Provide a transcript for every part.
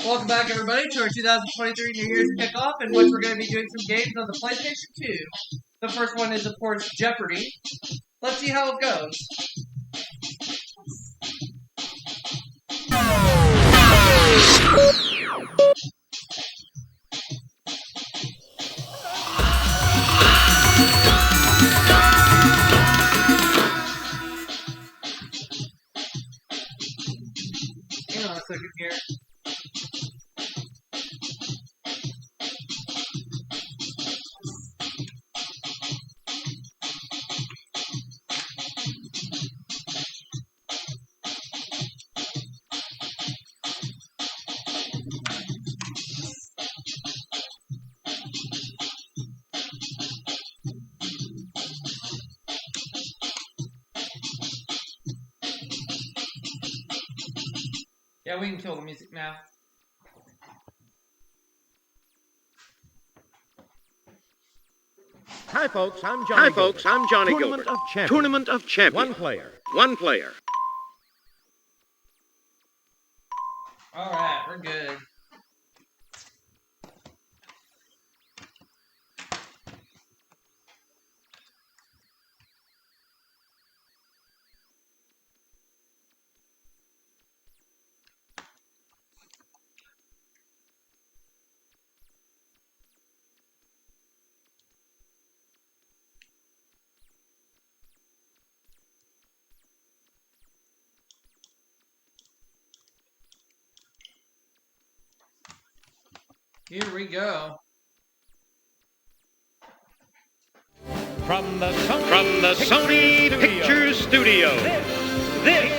Welcome back, everybody, to our 2023 New Year's Kickoff, in which we're going to be doing some games on the PlayStation 2. The first one is, of course, Jeopardy. Let's see how it goes. Hang on a second here. Yeah, we can kill the music now. Hi, folks. I'm Johnny Gilbert. Tournament of Champions. One player. All right, we're good. Here we go. From the Sony Pictures Studio, this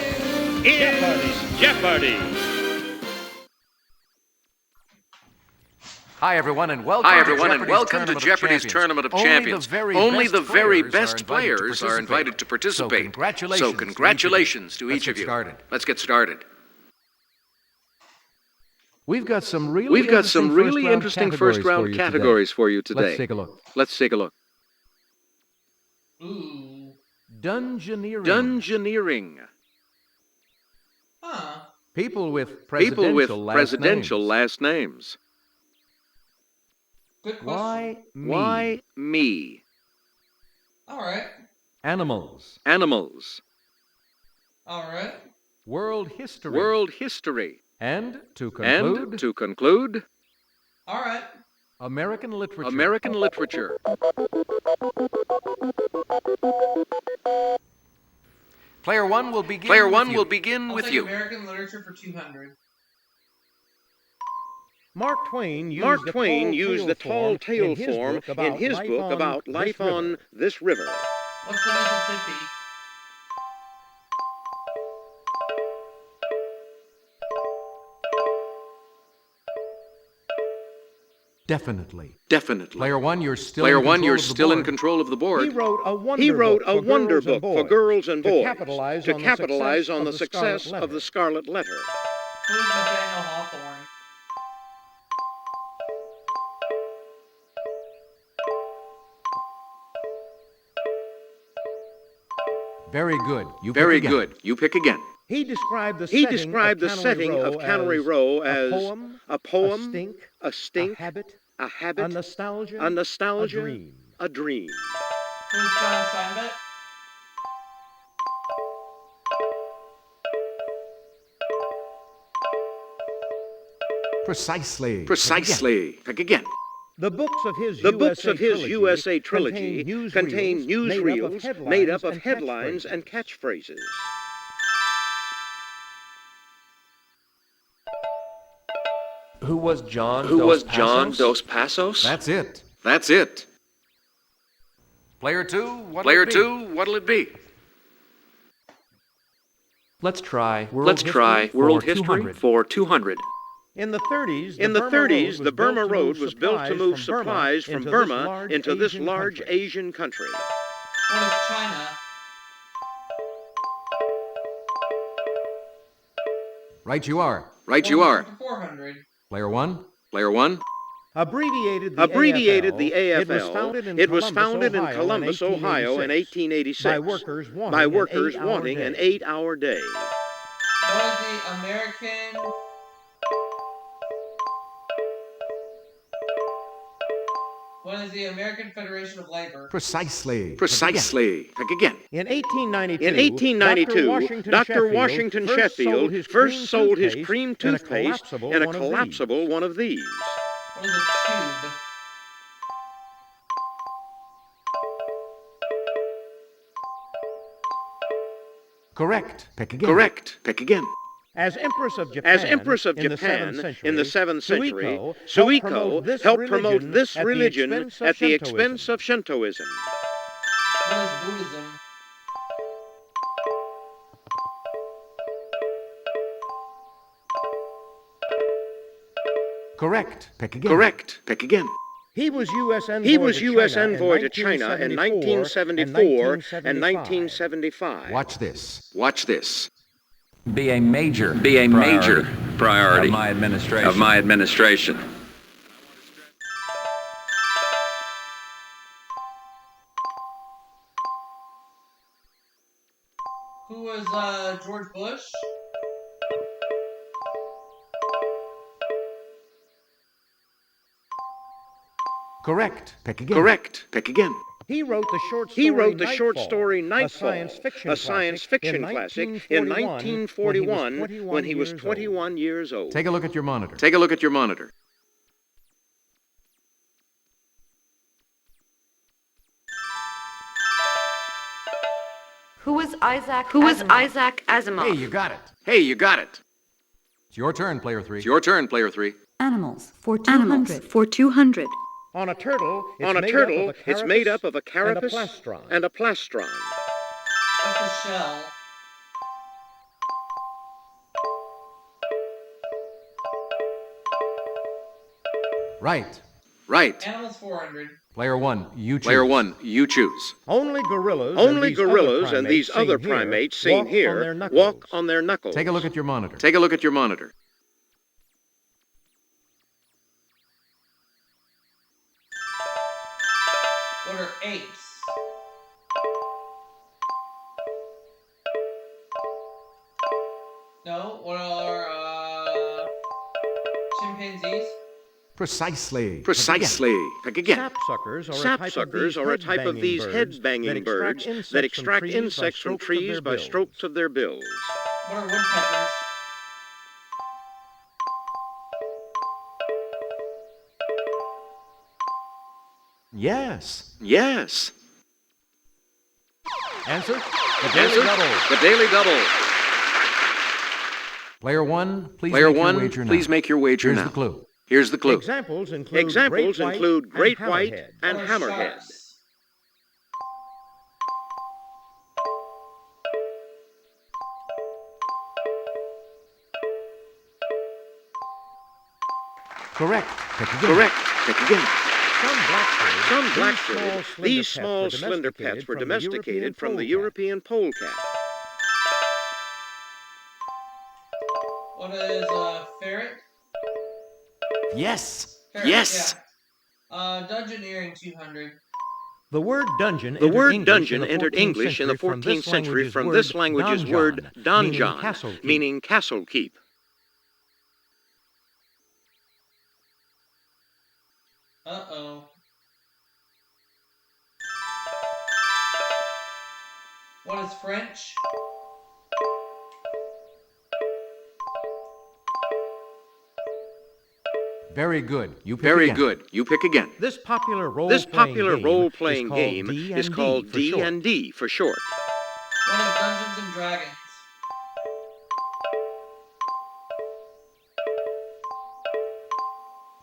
is Jeopardy! Hi, everyone, and welcome to Jeopardy's Tournament of Champions. Only the very best players are invited to participate. So congratulations to each of you. Let's get started. We've got some really interesting first-round categories for you today. Let's take a look. Ooh. Dungeoneering. Huh. People with presidential last names. Good question. Why me? All right. Animals. All right. World history. And to conclude, All right. American literature. Player one will begin I'll with take you. American literature for 200. Mark Twain used the tall tale form in his book about life on this river. What's the Mississippi? Definitely. Player one, you're still in control of the board. He wrote a wonder book for girls and boys to capitalize on the success of the Scarlet Letter. Who's Nathaniel Hawthorne? Very good. You pick again. He described the setting of Cannery Row as a poem, a stink, a habit, a nostalgia, a dream. Who's John Steinbeck? Precisely. Pick again. The books of his USA trilogy contain newsreels made up of headlines and catchphrases. Who was John Dos Passos? That's it. Player two, what'll it be? Let's try world history for 200. In the 30s, the Burma Road was built to move supplies from Burma into this large Asian country. What is China? Right you are. 400. Player one. Abbreviated the AFL. It was founded in Columbus, Ohio in 1886 by workers wanting an 8-hour day. What is the American What is the American Federation of Labor? Precisely. Precisely. Pick again. In 1892, Dr. Washington Sheffield first sold his cream toothpaste in a collapsible one of these. What is a tube? Correct. Pick again. Correct. Pick again. As Empress of Japan in the 7th century, Suiko helped promote this religion at the expense of Shintoism. What is Buddhism? Correct. Pick again. Correct. Pick again. He was U.S. envoy to China in 1974 and 1975. Watch this. Watch this. Be a major priority of my administration. Who was George Bush? Correct. Pick again. Correct. Pick again. He wrote the short story Nightfall, a science fiction classic in 1941 when he was 21 years old. Take a look at your monitor. Take a look at your monitor. Who was Isaac Asimov? Hey, you got it. Hey, you got it. It's your turn, player 3. It's your turn, player 3. Animals for 200. On a turtle, it's made up of a carapace and a plastron. What's a shell? Right. Right. Animals 400. Player 1, you choose. Player 1, you choose. Only gorillas and these other primates seen here walk on their knuckles. Take a look at your monitor. Take a look at your monitor. What are apes? No. What are chimpanzees? Precisely. Precisely. Pick again. Sapsuckers are a type of these head-banging birds that extract insects from trees by strokes of their bills. What are woodpeckers? Yes. Yes. Answer? The Daily Double. Player 1, please Player make your 1, wager please now. make your wager Here's now. the clue. Here's the clue. Examples include great white and What are hammerhead. sharks? Correct. Pick again. Correct. Pick again. Some black-footed, these small slender pets were domesticated from the European polecat. What is a ferret? Yes. Ferret, Yes. Yeah. Dungeoneering 200. The word dungeon entered English in the 14th century from this language's word donjon, meaning castle keep. Uh-oh. What is French? Very good. You pick Very again. good. You pick again. This popular role-playing game is called D&D for short. What is Dungeons and Dragons?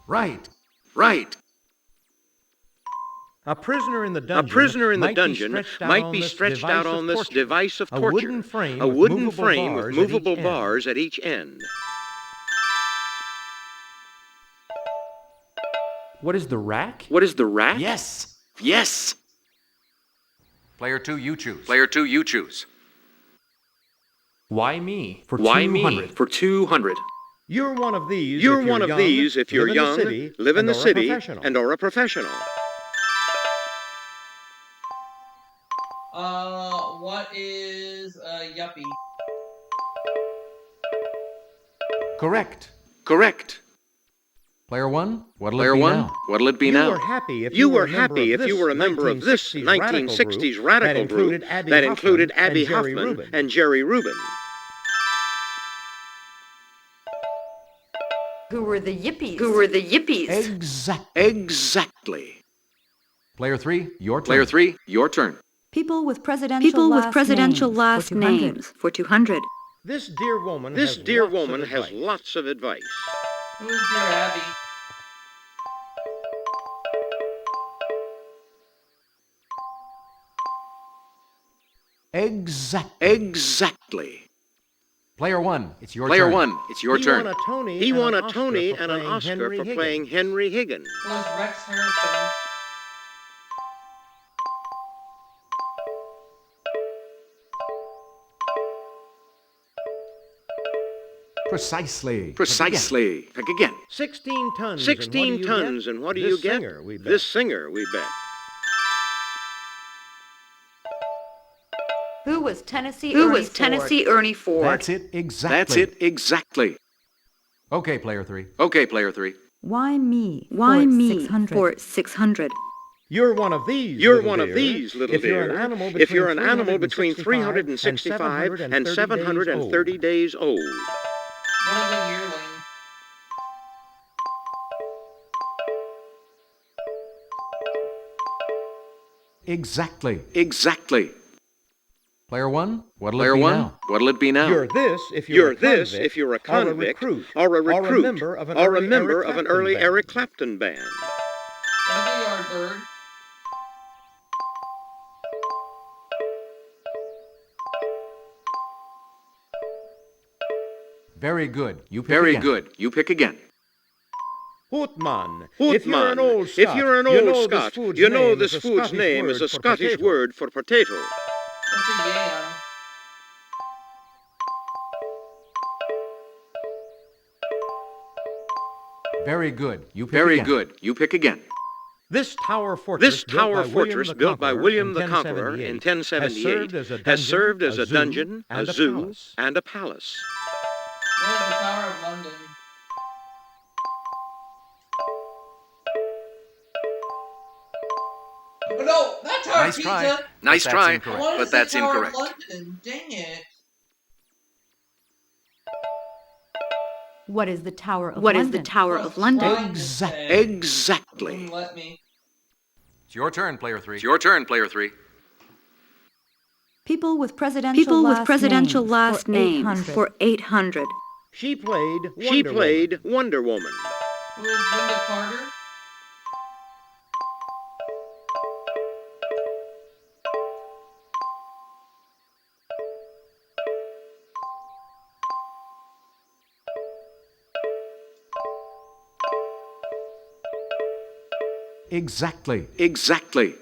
Right. Right. A prisoner in the dungeon might be stretched out on this device of torture, a wooden frame with movable bars at each end. What is the rack? What is the rack? Yes. Yes. Player 2, you choose. Player 2, you choose. Why me? For Why 200. me? For 200. You're one of these if you're young, live in the city, and are a professional. What is a yuppie? Correct. Correct. Player 1, what'll Player it be 1, now? what'll it be You now? were happy if You were happy if you were a member of this 1960s radical group that included Abby Hoffman and Jerry Rubin. Who were the Yippies? Exactly. Player 3, your turn. Player 3, your turn. People with presidential last names for 200. This dear woman has lots of advice. Who's dear Abby? Exactly. Player 1, it's your Player turn. 1, it's your turn. He won a Tony and an Oscar for playing Henry Higgins. Who's Rex Harrison? Precisely. Pick again. 16 tons. 16 tons, and what do you get? This singer, we bet. Who was Tennessee Ernie Ford? That's it, exactly. Okay, Player 3. Okay, Player 3. Why me? For 600. You're one of these. Little dear. If you're an animal between 365 and 730 days old. What is a yearling? Exactly. Player 1, what'll it be now? What'll it be now? You're this if you're a convict, or a recruit, or a member of an early Eric Clapton band. What is a yard bird? Very good. You pick Very again. good. You pick again. Hootman. If you're an old Scot, you know this food's name is a Scottish word for potato. What's a yam? Very good. You pick Very again. good. You pick again. This tower fortress built by William the Conqueror in 1078 has served as a dungeon, a zoo, and a palace. What is the Tower of London? But no, not Tower Nice of try. Pizza. Nice But that's try, incorrect. I wanted to but say that's Tower incorrect. Of London. Dang it. What is the Tower of What London? is the Tower I was of London? trying to say. Exactly. Wouldn't let me. It's your turn, Player 3. It's your turn, Player 3. People with presidential last names for 800. She played Wonder Woman. Who is Linda Carter? Exactly.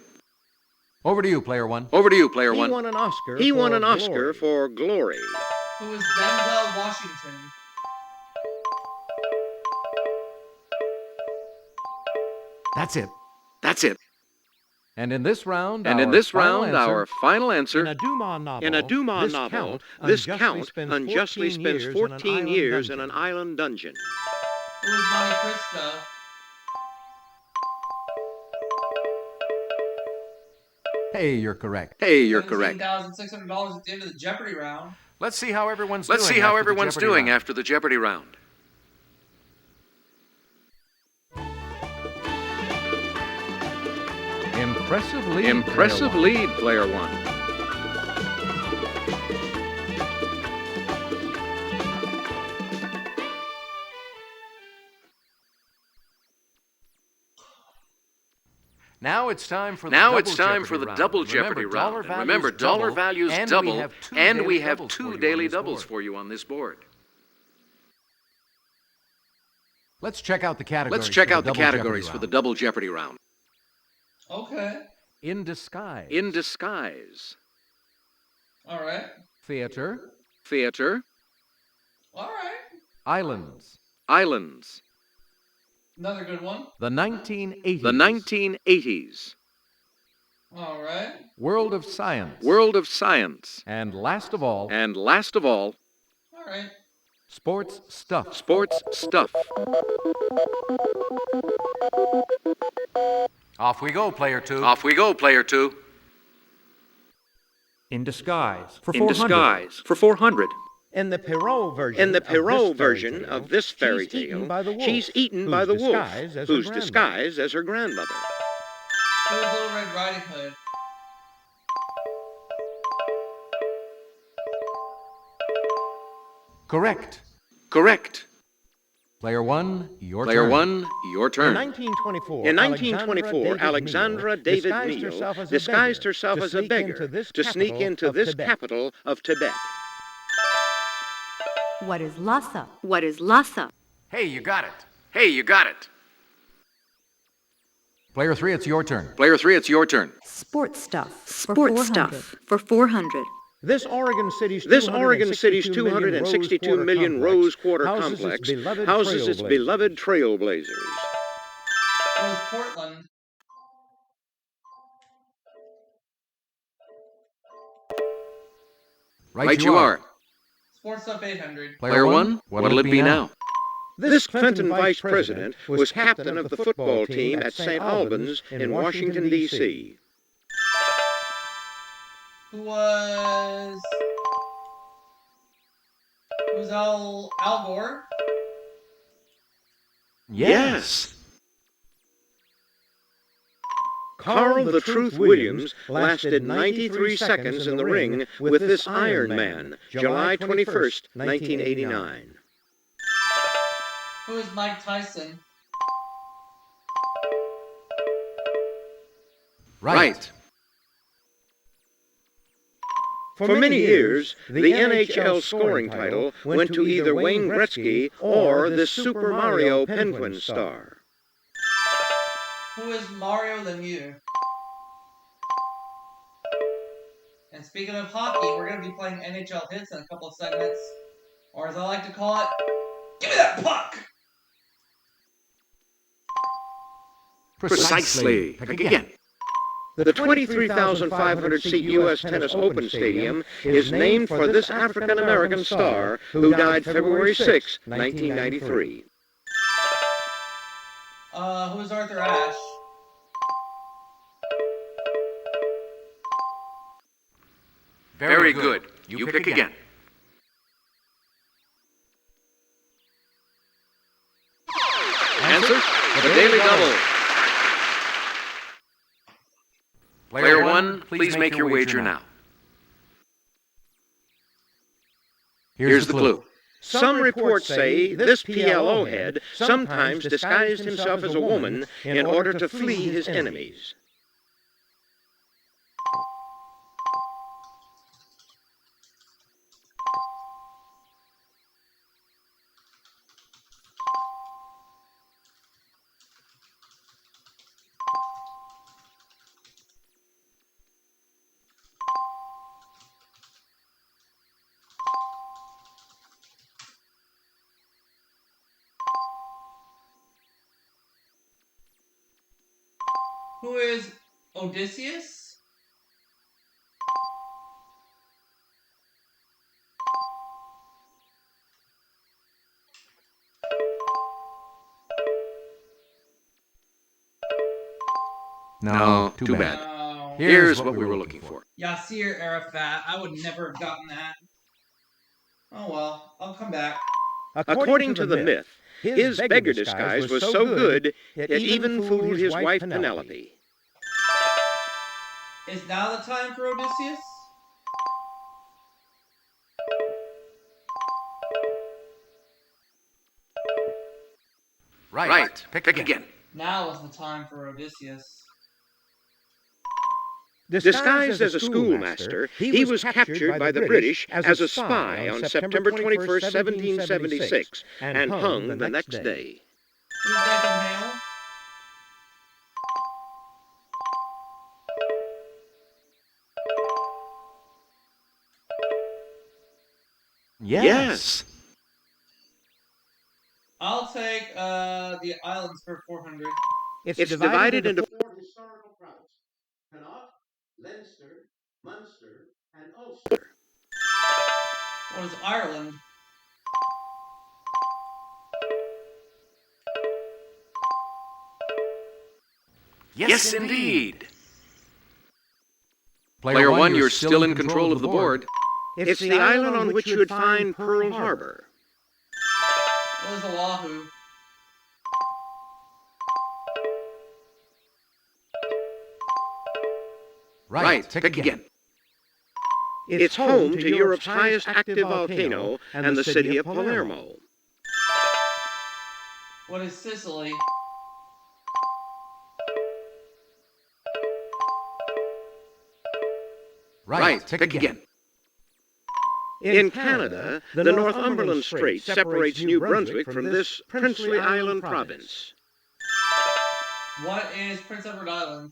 Over to you, Player 1. Over to you, Player He 1. won an Oscar. He won an Oscar for Glory. Who is Denzel Washington? That's it. That's it. And in this round, our final answer. In a Dumas novel, In a Dumas novel, this count unjustly spends 14 years in an island dungeon. Who is Monte Cristo? Hey, you're correct. $17,600 at the end of the Jeopardy round. Let's see how everyone's Let's doing. see how after the everyone's Jeopardy doing round. after the Jeopardy round. Impressive lead, Player 1. Player 1. Now it's time for the double Jeopardy round. And remember, dollar values double, and we have two daily doubles for you on this board. Let's check out the categories. Let's check out the double Jeopardy categories for round. the double Jeopardy round. Okay. In disguise. In disguise. All right. Theater. Theater. All right. Islands. Islands. Another good one. The 1980s. The 1980s. All right. World of Science. World of Science. And last of all. And All right. Sports stuff. Sports stuff. Off we go, player two. Off we go, player two. In disguise. For In 400. disguise. For 400. In the Perrault version, of this fairy tale, she's eaten by the wolf, who's disguised as her grandmother. Who is Little Red Riding Hood? Correct. Correct. Player one, your Player turn. one, your turn. In 1924, Alexandra David Neal disguised herself as a beggar to sneak into this capital of Tibet. What is Lhasa? What is Lhasa? Hey, you got it. Hey, you got it. Player three, it's your turn. Player three, it's your turn. Sports stuff. Sports stuff. For 400. This Oregon City's 262 million Rose Quarter complex houses its beloved trailblazers. What is Portland? Right you are. Sports Stuff 800. Player one, what'll it be now? This Clinton vice president was captain of the football team at St. Albans in Washington, D.C. Who was Al Gore? Yes. Carl the Truth Williams lasted 93 seconds in the ring with this Iron Man, July 21st, 1989. Who is Mike Tyson? Right. For many years, the NHL scoring title went to either Wayne Gretzky or this Super Mario Penguin star. Who is Mario Lemieux? And speaking of hockey, we're going to be playing NHL hits in a couple of segments. Or as I like to call it, give me that puck! Precisely. Again. The 23,500-seat U.S. Tennis Open Stadium is named for this African-American star who died February 6, 1993. Who is Arthur Ashe? Very good. You pick again. Answer? The Daily Double. Player one, please make your wager now. Here's the clue. Some reports say this PLO head sometimes disguised himself as a woman in order to flee his enemies. Who is Odysseus? No, too bad. No. Here's what we were looking for. Yasser Arafat. I would never have gotten that. Oh well, I'll come back. According to the myth, his beggar disguise was so good, it even fooled his wife Penelope. Is now the time for Odysseus? Right. Pick again. Now is the time for Odysseus. Disguised as a schoolmaster, he was captured by the British as a spy on September 21st, 1776, and hung the next day. Who's Nathan Hale? Yes. I'll take the islands for 400. It's divided into four historical provinces: Connaught, Leinster, Munster, and Ulster. What is Ireland? Yes, indeed. Player 1, you're still in control of the board. It's the island on which you would find Pearl Harbor. What is Oahu? Right. Pick again. It's home to Europe's highest active volcano and the city of Palermo. What is Sicily? Right. Pick again. In Canada, the Northumberland Strait separates New Brunswick from this princely island province. What is Prince Edward Island?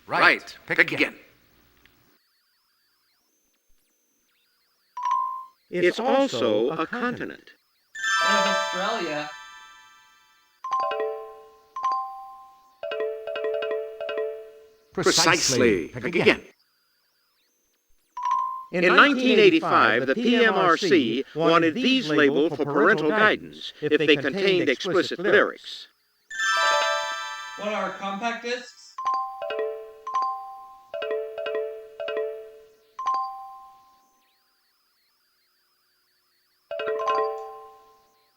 Right. Pick again. It's also a continent. What is Australia? Precisely. Pick again. In 1985, the PMRC wanted these labeled for parental guidance if they contained explicit lyrics. What are compact discs?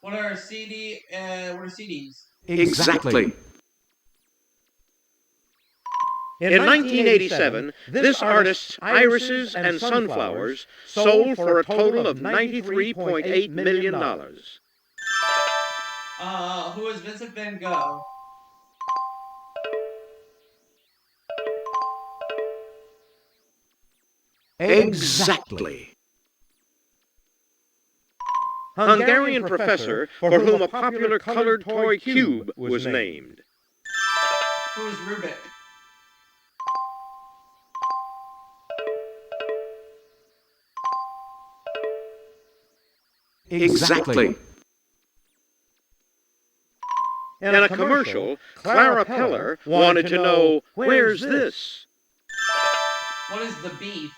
What are CDs? Exactly. In 1987, this artist's irises and sunflowers sold for a total of $93.8 million. Who is Vincent van Gogh? Exactly. Hungarian professor for whom a popular colored toy cube was named. Who is Rubik? Exactly. In a commercial, Clara Peller wanted to know, where's this? What is the beef?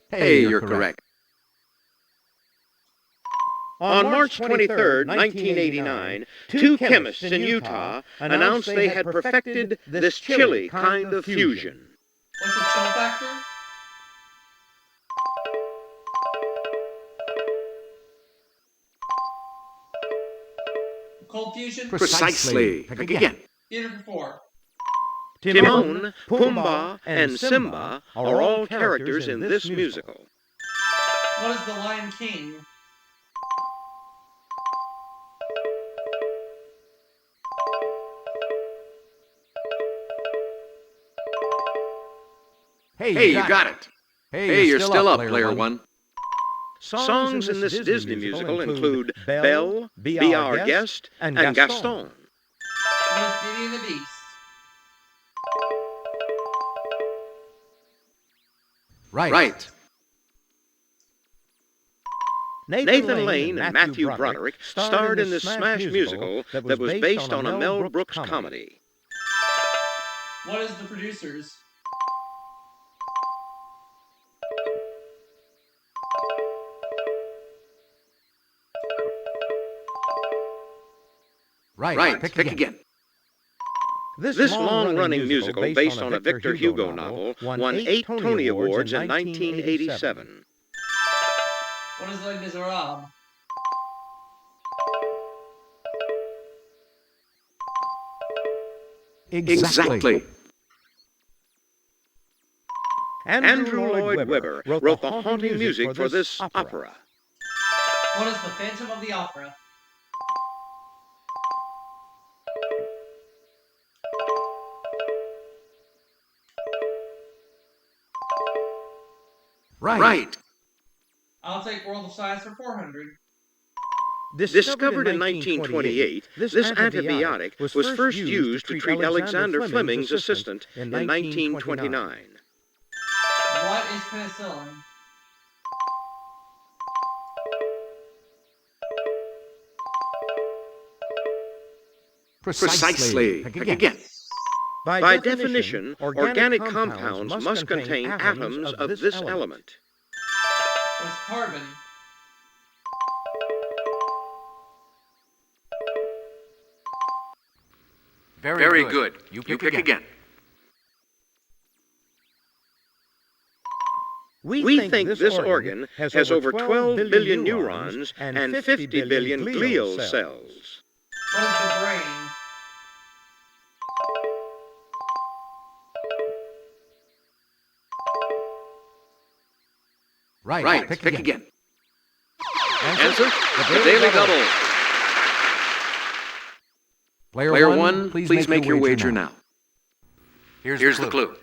Hey, you're correct. On March 23, 1989, two chemists in Utah announced they had perfected this chilly kind of fusion. What's the chill factor? Cold fusion? Precisely. Pick again. Theater for 4. Timon, Pumbaa, and Simba are all characters in this musical. What is the Lion King? Hey, you got it. Hey, you're still up, player 1. Songs in this Disney musical include Belle, Be Our Guest, and Gaston. What is Beauty and the Beast? Right. Nathan Lane and Matthew Broderick starred in this smash musical that was based on a Mel Brooks comedy. What is the producers? Right. Pick again. This long-running musical, based on a Victor Hugo novel, won 8 Tony Awards in 1987. What is Les Miserables? Exactly. Andrew Lloyd Webber wrote the haunting music for this opera. What is the Phantom of the Opera? Right. I'll take World of Science for 400. Discovered in 1928, this antibiotic was first used to treat Alexander Fleming's assistant in 1929. What is penicillin? Precisely. Pick again. By definition, organic compounds must contain atoms of this element. What's carbon? Very good. You pick again. We think this organ has over 12 billion neurons and 50 billion glial cells. What is the brain? Right. Pick again. Answer? The Daily Double. Player 1, please make your wager now. Here's the clue.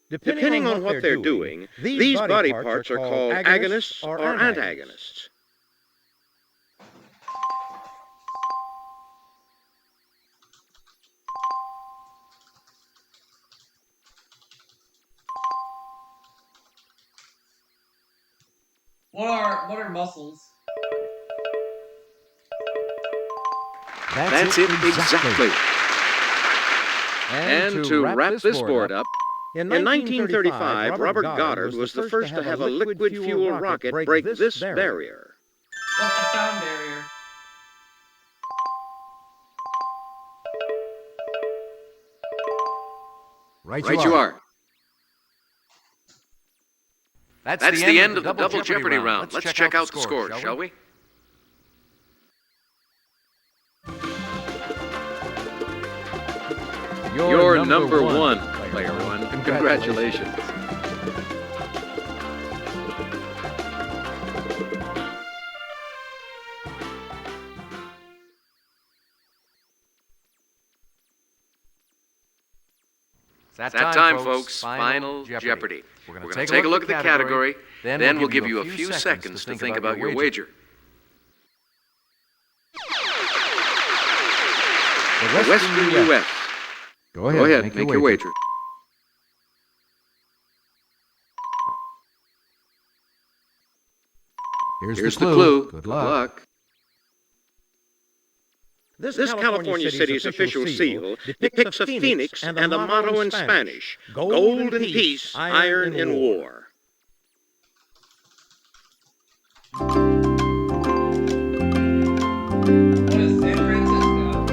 Depending on what they're doing, these body parts are called agonists or antagonists. What are muscles? That's it exactly. And to wrap this board up, in 1935, Robert Goddard was the first to have a liquid fuel rocket break this barrier. What's the sound barrier? Right you are. That's the end of the Double Jeopardy round. Let's check out the scores, shall we? You're number one, Player 1. Congratulations. It's that time, folks. Final Jeopardy. We're going to take a look at the category, then we'll give you a few seconds to think about your wager. The Western U.S. Go ahead, make your wager. Here's the clue. Good luck. This California city's official seal depicts a phoenix and a motto in Spanish: gold in peace, iron in war. What is San Francisco?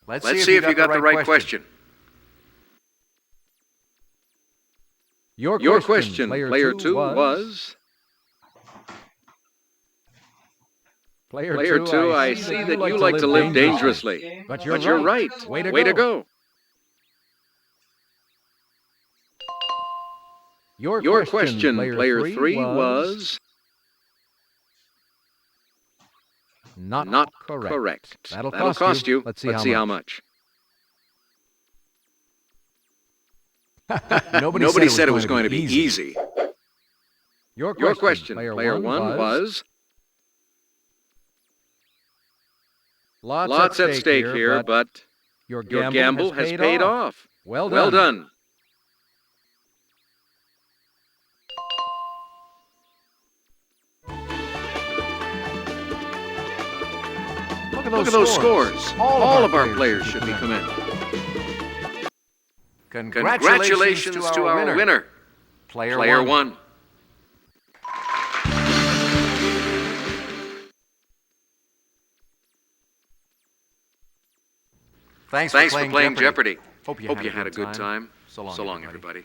Let's see if you got the right question. Your question, Player 2, was... Player 2, I see that you like to live dangerously. But you're right. Way to go. Your question, Player 3, was... Not correct. That'll cost you. Let's see how much. Nobody said it was going to be easy. Your question, Player 1, was... Lots at stake here, but your gamble has paid off. Well done. Look at those scores. All of our players should be commended. Congratulations to our winner, Player 1. Thanks for playing Jeopardy. Hope you had a good time. So long, everybody.